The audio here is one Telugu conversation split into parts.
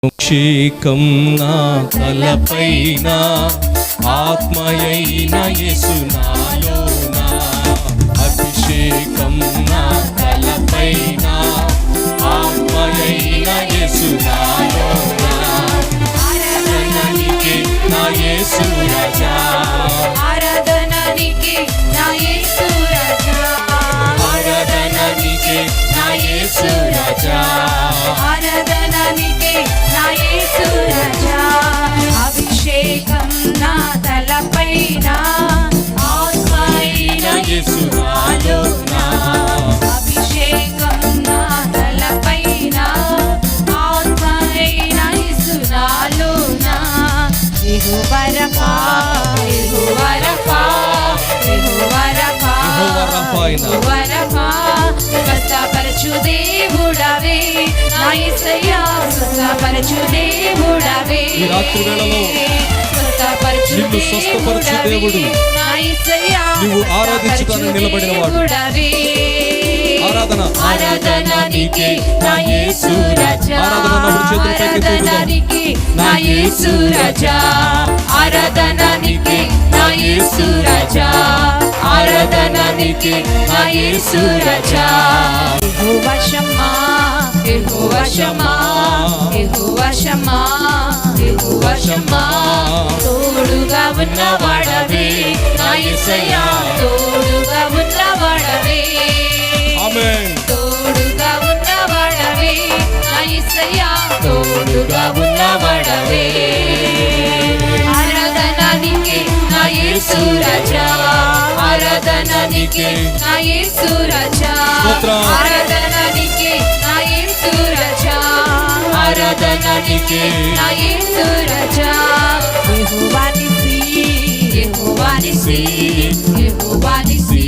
అభిషేకం నా తలపైన, ఆత్మయైన యేసు నాలోన. అభిషేకం నా తలపైన, ఆత్మయైన యేసు నాలోన. ఆరాధన నీకే నా యేసు రాజా, ఆరాధన నీకే నా యేసు రాజా, ఆరాధన నీకే నా యేసు రాజా, ఆరాధన నీకే నా యేసు రాజా. అభిషేకం నా తలపైన, ఆత్మయైన యేసు నాలోన. అభిషేకం నా తలపైన, ఆత్మయైన యేసు నాలోన. యెహోవా రఫా, యెహోవా రఫా, యెహోవా రఫా, యెహోవా రఫా. స్వస్థపరచు దేవుడవే నా యేసయ్యా, స్వస్థపరచు దేవుడవే. ఈ రాత్రి వేళలో స్వస్థపరచు నిన్ను స్వస్థపరచు దేవుడు, నా యేసయ్యా, నీవు ఆరాధించుతానని నిలబడిన వాడు. ఆరాధన ఆరాధన నీకే నా యేసు రాజా, ఆరాధన చేతులు పైకి ఆరాధన నీకే నా యేసు రాజా, ఆరాధన నీకే నా యేసు రాజా, ఆరాధన నీకే నా యేసు రాజా. యెహోవా షమ్మా, యెహోవా షమ్మా, యెహోవా షమ్మా, యెహోవా షమ్మా. తోడుగా ఉన్నవాడవే నా యేసయ్యా, తోడుగా ఉన్నవాడవే. ఆమేన్. తోడుగా ఉన్నవాడవే నా యేసయ్యా, తోడుగా ఉన్నవాడవే. ఆరాధన నీకే నా యేసు రాజా, ఆరాధన నీకే నా యేసు రాజా, స్తోత్రం. ఆరాధన నీకే నా యేసు రాజా, ఆరాధన నీకే నా యేసు రాజా. యెహోవా నిస్సీ, యెహోవా నిస్సీ, యెహోవా నిస్సీ,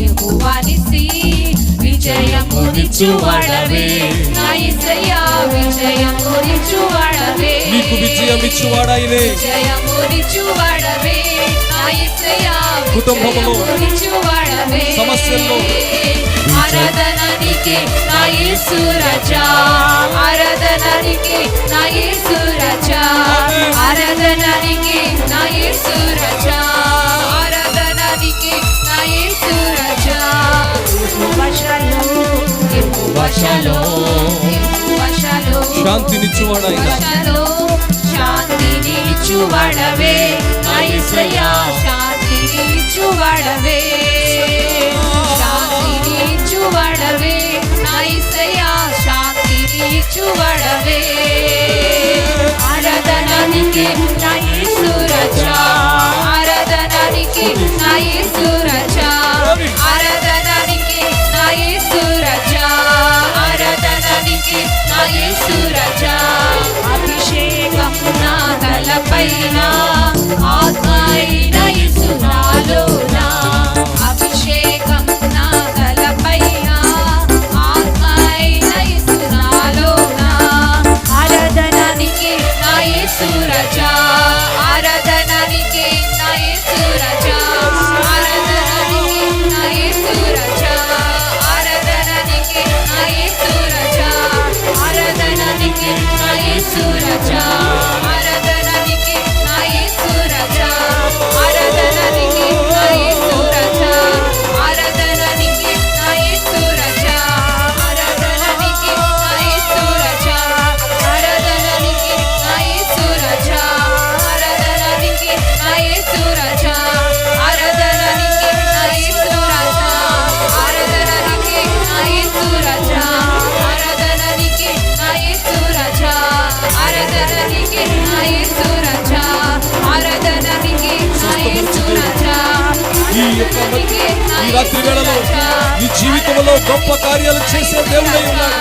యెహోవా నిస్సీ. విజయమునిచ్చువాడవే నా యేసయ్యా, విజయమునిచ్చువాడవే. నీకు విజయం ఇచ్చువాడాయనే. విజయమునిచ్చువాడవే నా యేసయ్యా, కుటుంబంలో, విజయమునిచ్చువాడవే. సమస్యల్లో ఆరాధన నీకే నా యేసు రాజా, ఆరాధన నీకే నా యేసు రాజా, ఆరాధన నీకే నా యేసు రాజా, ఆరాధన నీకే నా యేసు రాజా. యెహోవా షలోమ్, యెహోవా షలోమ్, యెహోవా షలోమ్. శాంతినిచ్చువాడాయన. శాంతిని ఇచ్చువాడవే నా యేసయ్యా, శాంతిని ఇచ్చువాడవే, శాంతిని ఇచ్చువాడవే నా యేసయ్యా, శాంతిని ఇచ్చువాడవే. ఆరాధన నీకే నా యేసు రాజా, ఆరాధన నీకే నా యేసు రాజా, ఆరాధన నీకే నా యేసు రాజా, ఆరాధన నీకే నా యేసు రాజా. అభిషేకం నా తలపైన, ఆత్మయైన యేసు నాలోన. అభిషేకం నా తలపైన, ఆత్మయైన యేసు నాలోన. ఆరాధన నీకే నా యేసు రాజా, ఆరాధన నీకే నా యేసు రాజా, ఆరాధన నీకే నా యేసు రాజా, ఆరాధన నీకే నా యేసు రాజా, ఆరాధన నీకే నా యేసు రాజా, ఆరాధన నీకే నా యేసు రాజా, ఆరాధన నీకే నా యేసు రాజా, ఆరాధన నీకే నా యేసు రాజా, ఆరాధన నీకే నా యేసు రాజా, ఆరాధన నీకే నా యేసు రాజా, ఆరాధన నీకే నా యేసు రాజా, ఆరాధన నీకే నా యేసు రాజా, ఆరాధన నీకే నా యేసు రాజా, ఆరాధన నీకే నా యేసు రాజా, ఆరాధన నీకే నా యేసు రాజా, ఆరాధన నీకే నా యేసు రాజా. ఈ యొక్క ఈ రాత్రి వేళలో నీ జీవితంలో గొప్ప కార్యాలు చేసే దేవుడై ఉన్నాడు.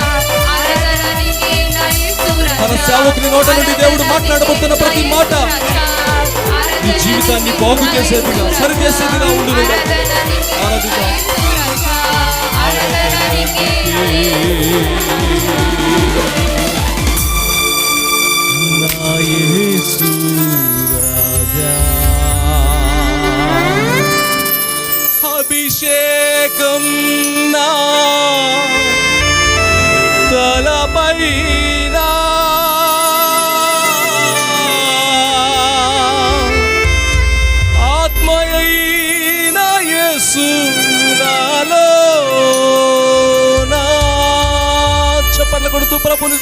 ఆరాధన నీకే నా యేసు రాజా. తన సేవకుని నోట నుండి దేవుడు మాట్లాడబోతున్న ప్రతి మాట నీ జీవితాన్ని బాగు చేసేదిగా, సరి చేసేదిగా ఉండును. ఆరాధిద్దాం. నా యేసు రాజా, అభిషేకం నా తలపైన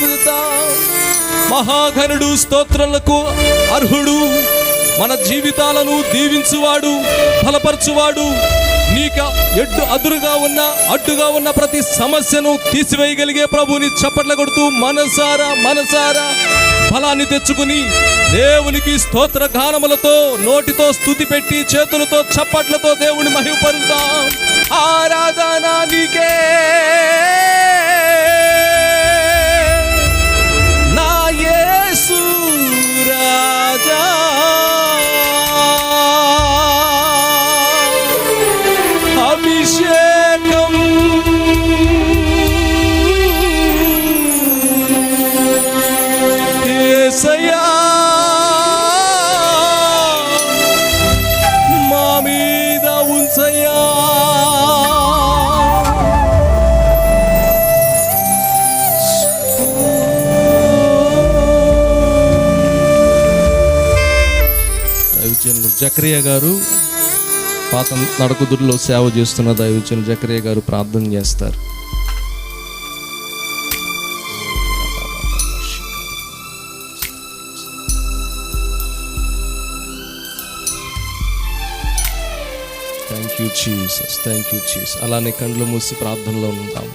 చెల్లిద్దాం. మహాఘనుడు, స్తోత్రాలకు అర్హుడు, మన జీవితాలను దీవించువాడు, బలపరచువాడు, నీకు అడ్డుగా ఉన్న ప్రతి సమస్యను తీసివేయగలిగే ప్రభుని చప్పట్ల కొడుతూ మనసారా ఫలాన్ని తెచ్చుకుని దేవునికి స్తోత్ర గానములతో, నోటితో స్తుతి పెట్టి, చేతులతో చప్పట్లతో దేవుని మహిమపరుద్దాం. ఆరాధన నీకే నా యేసు రాజా. అభిషేకం యేసయ్యా మా మీద ఉంచయ్యా. దైవజనులు జకరియా గారు, పాత నడకుదురులో సేవ చేస్తున్న దైవజనులు జకరియా గారు ప్రార్థన చేస్తారు. Thank you Jesus. అలానే కళ్ళు మూసి ప్రార్థనలో ఉంటాం.